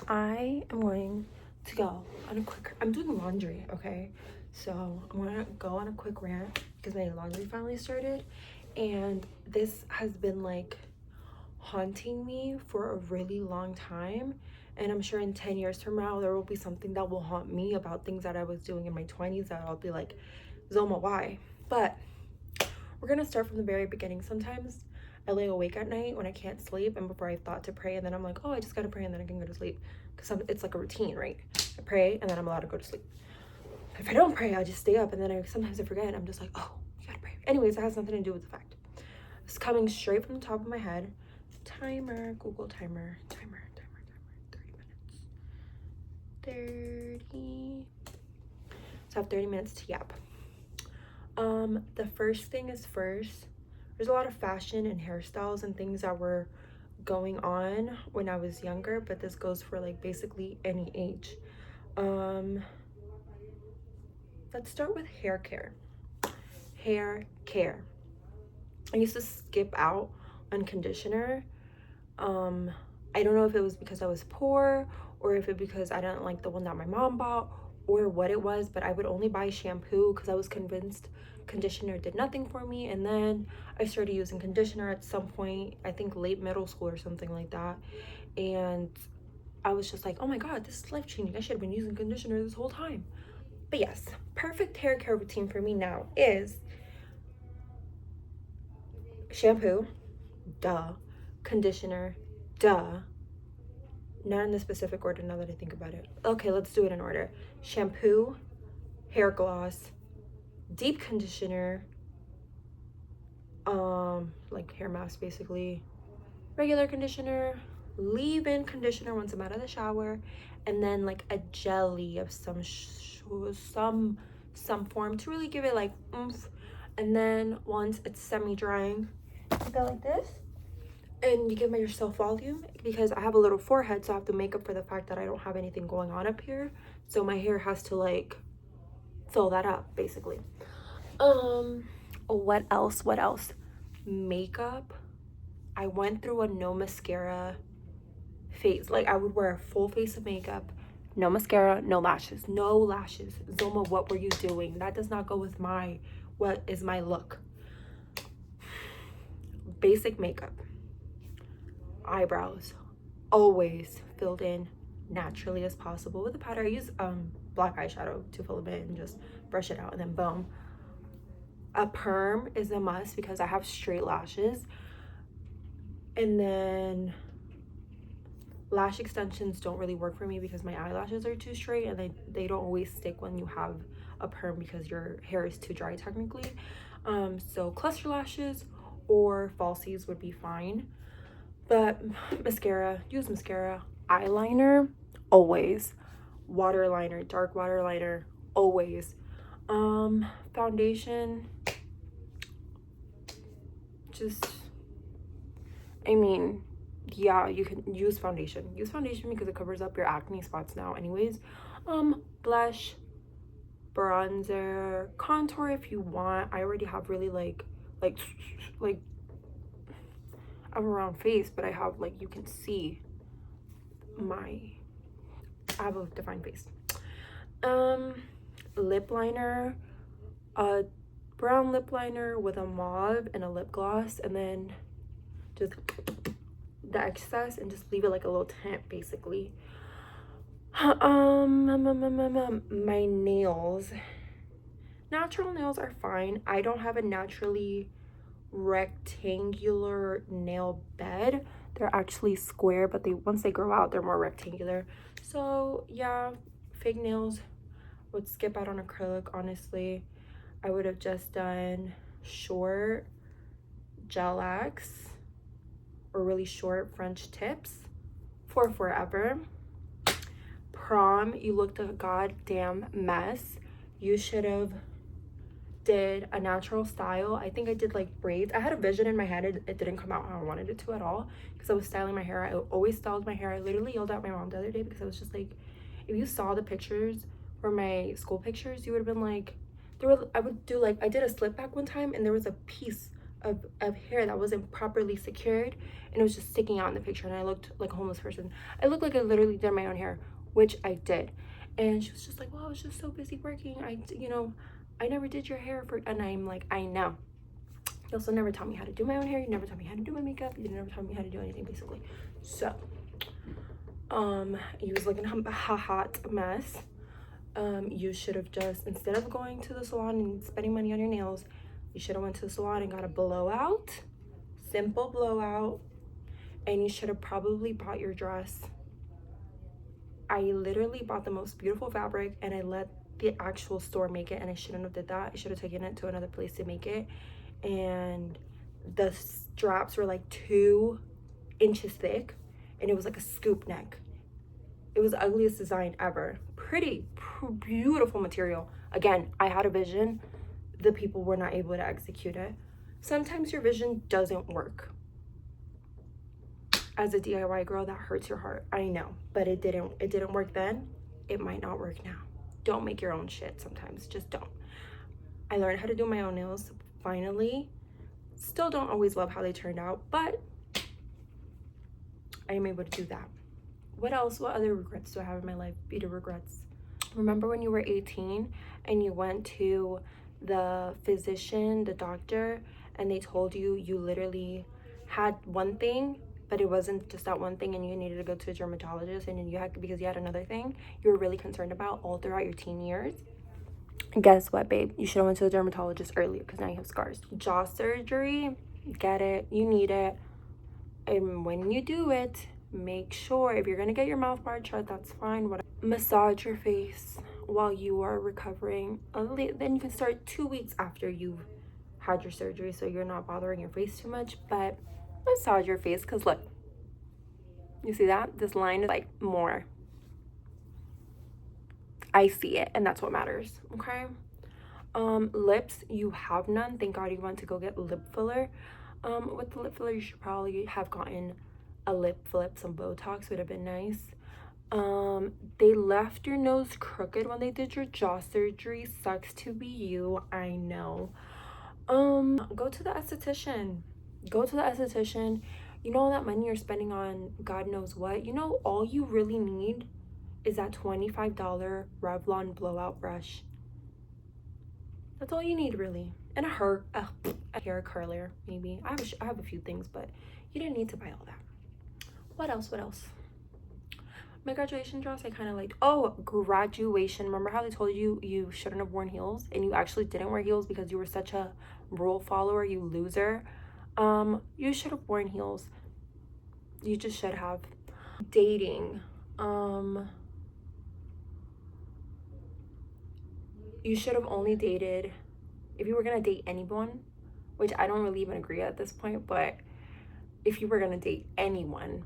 I am going to go on a quick, I'm doing laundry, okay? So I'm gonna go on a quick rant because my laundry finally started. And this has been like haunting me for a really long time. And I'm sure in 10 years from now, there will be something that will haunt me about things that I was doing in my 20s that I'll be like, Zoma, why? But we're gonna start from the very beginning. Sometimes I lay awake at night when I can't sleep, and before I thought to pray, and then I'm like, oh, I just gotta pray, and then I can go to sleep, because it's like a routine, right? I pray, and then I'm allowed to go to sleep. If I don't pray, I just stay up, and then sometimes I forget. I'm just like, oh, you gotta pray. Anyways, it has nothing to do with the fact. It's coming straight from the top of my head. Timer, Google timer, 30. So I have 30 minutes to yap. The first thing is first. There's a lot of fashion and hairstyles and things that were going on when I was younger, but this goes for like basically any age. Let's start with hair care. Hair care. I used to skip out on conditioner. I don't know if it was because I was poor or if it because I didn't like the one that my mom bought or what it was, but I would only buy shampoo because I was convinced conditioner did nothing for me. And then I started using conditioner at some point, I think late middle school or something like that. And I was just like, oh my god, this is life changing. I should have been using conditioner this whole time. But yes, perfect hair care routine for me now is shampoo, duh, conditioner, duh. Not in the specific order now that I think about it. Okay, let's do it in order. Shampoo, hair gloss, deep conditioner, like hair mask basically, regular conditioner, leave-in conditioner once I'm out of the shower, and then like a jelly of some form to really give it like oomph. And then once it's semi-drying, you go like this and you give yourself volume because I have a little forehead, so I have to make up for the fact that I don't have anything going on up here. So my hair has to like fill that up basically. What else? What else? Makeup. I went through a no mascara phase. Like I would wear a full face of makeup, no mascara, no lashes, no lashes. Zoma, what were you doing? That does not go with what is my look. Basic makeup. Eyebrows always filled in naturally as possible with a powder. I use black eyeshadow to fill them in and just brush it out, and then boom. A perm is a must because I have straight lashes. And then lash extensions don't really work for me because my eyelashes are too straight, and they don't always stick when you have a perm because your hair is too dry technically. So cluster lashes or falsies would be fine. But mascara, use mascara. Eyeliner, always. Waterliner, dark waterliner, always. Foundation, just, I mean, yeah, you can use foundation. Use foundation because it covers up your acne spots now anyways. Blush, bronzer, contour if you want. I already have really like I have a round face, but I have like, you can see I have a defined face. Lip liner, a brown lip liner with a mauve and a lip gloss, and then just the excess and just leave it like a little tint basically. My nails. Natural nails are fine. I don't have a naturally rectangular nail bed. They're actually square, but once they grow out, they're more rectangular. So yeah, fake nails would skip out on acrylic. Honestly, I would have just done short gel-X or really short French tips for forever. Prom, you looked a goddamn mess. You should have did a natural style. I think I did like braids. I had a vision in my head. It didn't come out how I wanted it to at all because I was styling my hair. I always styled my hair. I literally yelled at my mom the other day because I was just like, if you saw the pictures or my school pictures, you would have been like, I would do like, I did a slip back one time and there was a piece of hair that wasn't properly secured, and it was just sticking out in the picture, and I looked like a homeless person. I looked like I literally did my own hair, which I did. And she was just like, well, I was just so busy working, I never did your hair for. And I'm like, I know. You also never taught me how to do my own hair, you never taught me how to do my makeup, you never taught me how to do anything, basically. So you was looking a hot mess. You should have just, instead of going to the salon and spending money on your nails, you should have went to the salon and got a blowout, simple blowout, and you should have probably bought your dress. I literally bought the most beautiful fabric and I let the actual store make it, and I shouldn't have did that. I should have taken it to another place to make it, and the straps were like 2 inches thick, and it was like a scoop neck. It was the ugliest design ever. Pretty beautiful material. Again, I had a vision. The people were not able to execute it. Sometimes your vision doesn't work. As a DIY girl, that hurts your heart. I know, but it didn't work then. It might not work now. Don't make your own shit sometimes. Just don't. I learned how to do my own nails finally. Still don't always love how they turned out, but I am able to do that. What else? What other regrets do I have in my life? Beauty regrets. Remember when you were 18 and you went to the physician, the doctor, and they told you you literally had one thing, but it wasn't just that one thing, and you needed to go to a dermatologist, and then you had, because you had another thing you were really concerned about all throughout your teen years? And guess what, babe? You should have went to the dermatologist earlier, because now you have scars. Jaw surgery, get it, you need it. And when you do it, make sure, if you're gonna get your mouth part shut, that's fine. Massage your face while you are recovering. Then you can start 2 weeks after you've had your surgery, so you're not bothering your face too much. But massage your face, because look, you see that this line is like more. I see it, and that's what matters. Okay. Lips, you have none. Thank God you went to go get lip filler. With the lip filler, you should probably have gotten a lip flip. Some Botox would have been nice. They left your nose crooked when they did your jaw surgery. Sucks to be you, I know. Go to the esthetician. Go to the esthetician. You know all that money you're spending on God knows what. You know, all you really need is that $25 Revlon blowout brush. That's all you need, really. And a hair curler, maybe. I have a few things, but you didn't need to buy all that. What else? My graduation dress, I kind of liked. Oh, graduation. Remember how they told you you shouldn't have worn heels, and you actually didn't wear heels because you were such a rule follower, you loser? You should have worn heels. You just should have. Dating. You should have only dated, if you were gonna date anyone, which I don't really even agree at this point, but if you were gonna date anyone,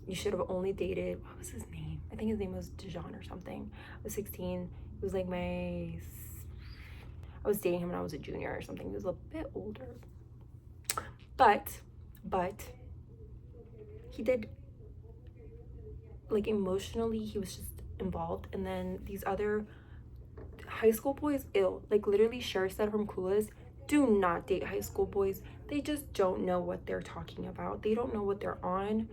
you should have only dated, what was his name? I think his name was Dijon or something. I was 16. He was like I was dating him when I was a junior or something. He was a bit older. But he did, like, emotionally, he was just involved. And then these other high school boys, ill. Like, literally, Cher said from Clueless, do not date high school boys. They just don't know what they're talking about. They don't know what they're on.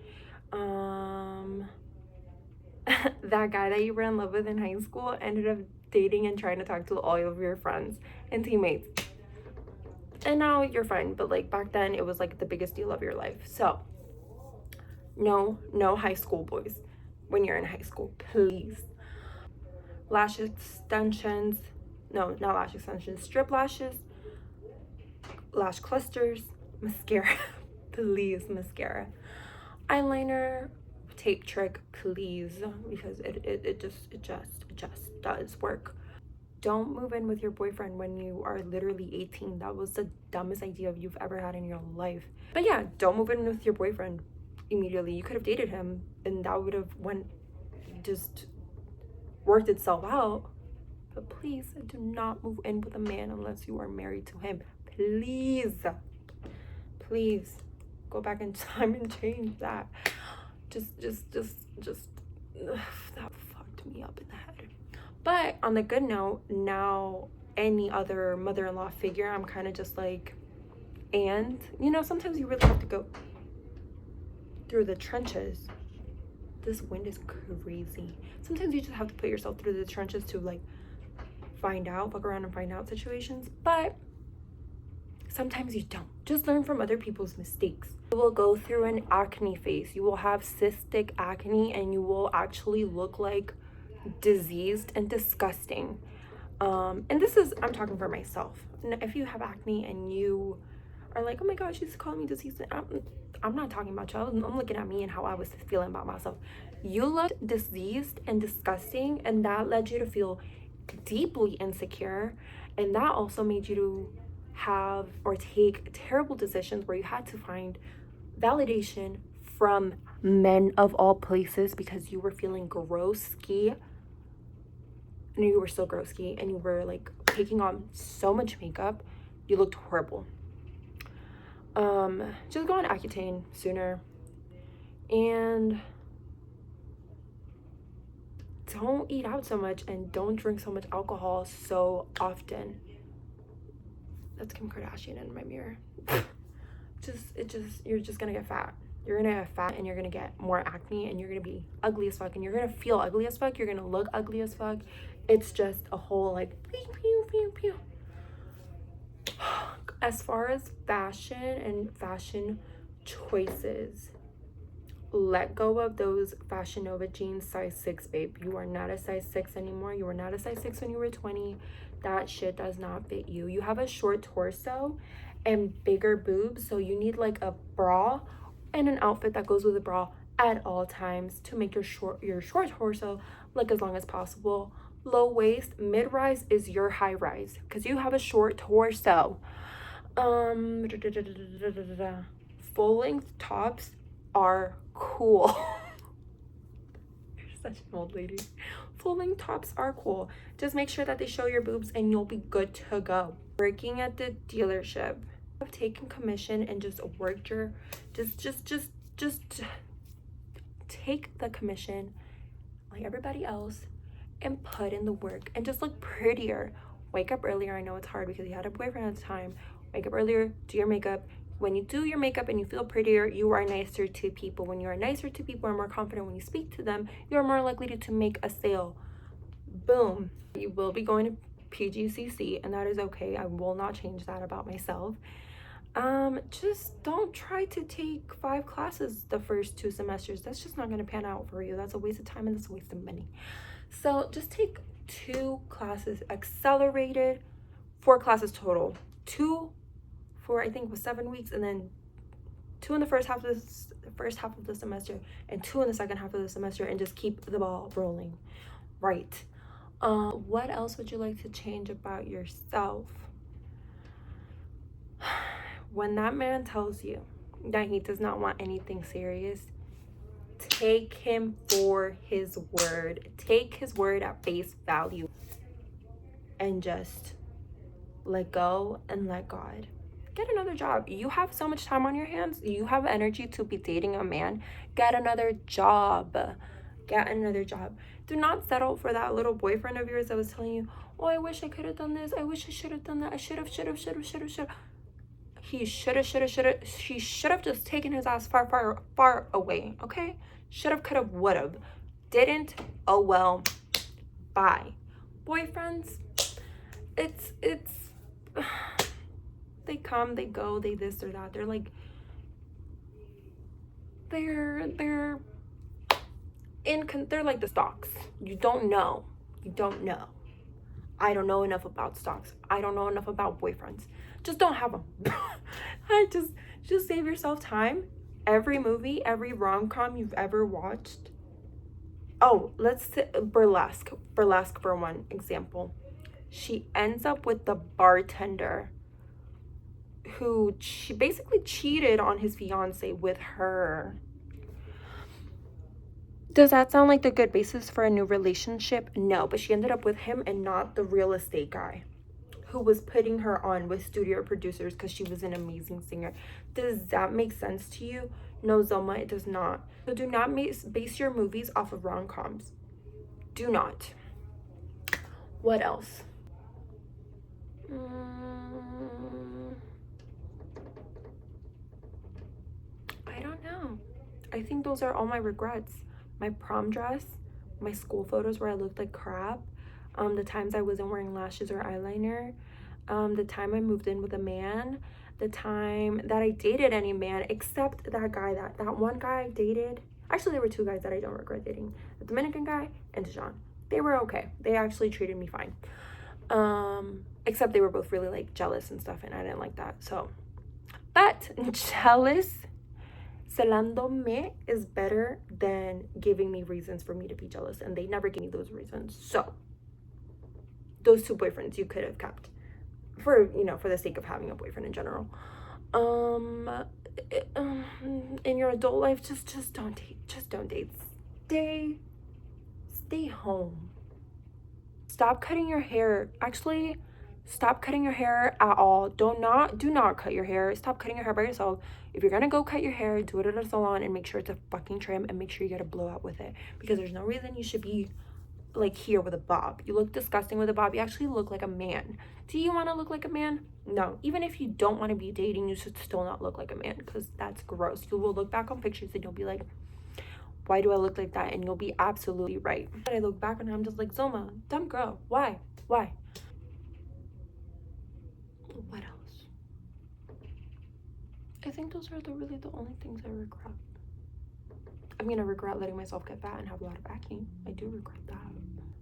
That guy that you were in love with in high school ended up dating and trying to talk to all of your friends and teammates, and now you're fine. But like back then, it was like the biggest deal of your life. So no high school boys when you're in high school, please. Lash extensions, no, not lash extensions, strip lashes, lash clusters, mascara, please, mascara, eyeliner, tape trick, please, because it just does work. Don't move in with your boyfriend when you are literally 18. That was the dumbest idea you've ever had in your life. But yeah, don't move in with your boyfriend immediately. You could have dated him and that would have just worked itself out. But please do not move in with a man unless you are married to him. Please go back in time and change that. Just that fucked me up in the head. But on the good note, now any other mother-in-law figure, I'm kind of just like, And, you know, sometimes you really have to go through the trenches. This wind is crazy. Sometimes you just have to put yourself through the trenches to like find out, fuck around and find out situations. But sometimes you don't. Just learn from other people's mistakes. You will go through an acne phase. You will have cystic acne and you will actually look like diseased and disgusting. And this is, I'm talking for myself. If you have acne and you are like, oh my gosh, she's calling me diseased, I'm not talking about you. I'm looking at me and how I was feeling about myself. You looked diseased and disgusting, and that led you to feel deeply insecure, and that also made you to have or take terrible decisions where you had to find validation from men of all places because you were feeling grosky, and you were so grosky, and you were like taking on so much makeup. You looked horrible. Just go on Accutane sooner, and don't eat out so much, and don't drink so much alcohol so often. That's Kim Kardashian in my mirror. You're just gonna get fat. You're gonna get fat, and you're gonna get more acne, and you're gonna be ugly as fuck, and you're gonna feel ugly as fuck. You're gonna look ugly as fuck. It's just a whole like pew, pew, pew, pew. As far as fashion and fashion choices, let go of those Fashion Nova jeans size 6, babe. You are not a size 6 anymore. You were not a size 6 when you were 20. That shit does not fit you. You have a short torso and bigger boobs, so you need like a bra and an outfit that goes with a bra at all times to make your short torso look as long as possible. Low waist, mid-rise is your high rise because you have a short torso. Full-length tops are cool. You're such an old lady. Full-length tops are cool. Just make sure that they show your boobs and you'll be good to go. Working at the dealership, I've taken commission and just worked your just take the commission like everybody else and put in the work and just look prettier. Wake up earlier. I know it's hard because you had a boyfriend at the time. Wake up earlier, do your makeup. When you do your makeup and you feel prettier, you are nicer to people. When you are nicer to people and more confident when you speak to them, you're more likely to make a sale. Boom. You will be going to PGCC, and that is okay. I will not change that about myself. Just don't try to take 5 classes the first 2 semesters. That's just not going to pan out for you. That's a waste of time and that's a waste of money. So just take 2 classes accelerated, 4 classes total. 2 for I think was 7 weeks, and then 2 in the first half of the semester and 2 in the second half of the semester, and just keep the ball rolling. Right. What else would you like to change about yourself? When that man tells you that he does not want anything serious, take him for his word. Take his word at face value and just let go and let God. Get another job. You have so much time on your hands. You have energy to be dating a man. Get another job. Get another job. Do not settle for that little boyfriend of yours that was telling you, oh, I wish I could have done this. I wish I should have done that. I should have. He should have. She should have just taken his ass far away, okay? Should have, could have, would have. Didn't. Oh, well. Bye. Boyfriends, it's they come, they go, they this or that. They're like, they're like the stocks. You don't know. I don't know enough about stocks. I don't know enough about boyfriends. Just don't have them. just save yourself time. Every movie, every rom-com you've ever watched. Oh, let's say Burlesque for one example. She ends up with the bartender who she basically cheated on his fiance with her. Does that sound like the good basis for a new relationship? No, but she ended up with him and not the real estate guy who was putting her on with studio producers because she was an amazing singer. Does that make sense to you? No, Zelma, it does not. So do not base your movies off of rom-coms. Do not. What else? I think those are all my regrets. My prom dress, my school photos where I looked like crap, the times I wasn't wearing lashes or eyeliner, the time I moved in with a man, the time that I dated any man except that guy, that one guy I dated. Actually, there were two guys that I don't regret dating. The Dominican guy and Dijon. They were okay. They actually treated me fine. Except they were both really like jealous and stuff, and I didn't like that. So, but jealous, celándome is better than giving me reasons for me to be jealous, and they never gave me those reasons. So, those two boyfriends you could have kept for, you know, for the sake of having a boyfriend in general. In your adult life, just don't date. Just don't date. Stay home. Stop cutting your hair. Actually, stop cutting your hair at all. Do not cut your hair. Stop cutting your hair by yourself. If you're gonna go cut your hair, do it at a salon and make sure it's a fucking trim, and make sure you get a blowout with it, because there's no reason you should be like here with a bob. You look disgusting with a bob. You actually look like a man. Do you want to look like a man? No. Even if you don't want to be dating, you should still not look like a man, because that's gross. You will look back on pictures and you'll be like, why do I look like that? And you'll be absolutely right. But I look back and I'm just like, Zoma, dumb girl. Why? What else? I think those are really the only things I regret. I'm gonna regret letting myself get fat and have a lot of acne. I do regret that.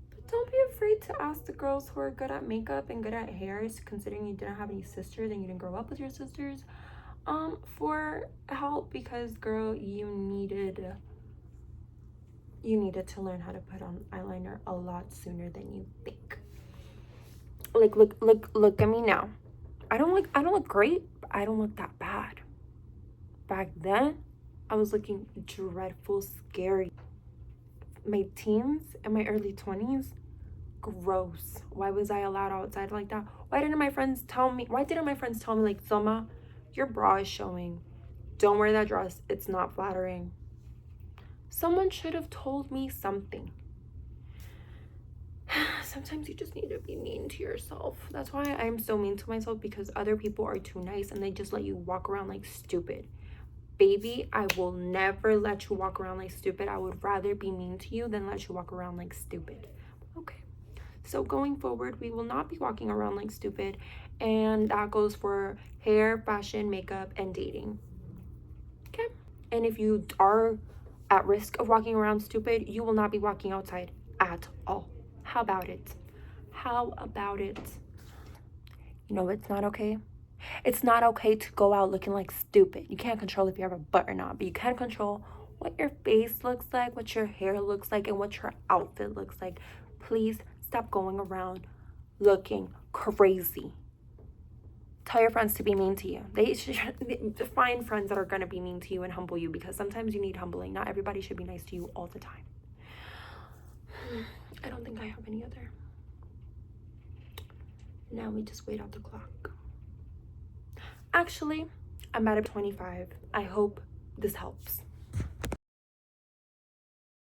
But don't be afraid to ask the girls who are good at makeup and good at hair, considering you didn't have any sisters and you didn't grow up with your sisters, for help, because girl, you needed to learn how to put on eyeliner a lot sooner than you think. Like, look at me now. I don't look great, but I don't look that bad. Back then, I was looking dreadful, scary. My teens and my early 20s, gross. Why was I allowed outside like that? Why didn't my friends tell me like, Zoma, your bra is showing. Don't wear that dress. It's not flattering. Someone should have told me something. Sometimes you just need to be mean to yourself. That's why I'm so mean to myself, because other people are too nice and they just let you walk around like stupid. Baby, I will never let you walk around like stupid. I would rather be mean to you than let you walk around like stupid. Okay. So going forward, we will not be walking around like stupid. And that goes for hair, fashion, makeup, and dating. Okay. And if you are at risk of walking around stupid, you will not be walking outside at all. How about it? How about it? You know it's not okay? It's not okay to go out looking like stupid. You can't control if you have a butt or not, but you can control what your face looks like, what your hair looks like, and what your outfit looks like. Please stop going around looking crazy. Tell your friends to be mean to you. They should find friends that are going to be mean to you and humble you, because sometimes you need humbling. Not everybody should be nice to you all the time. I don't think I have any other. Now we just wait out the clock. Actually, I'm at 25. I hope this helps.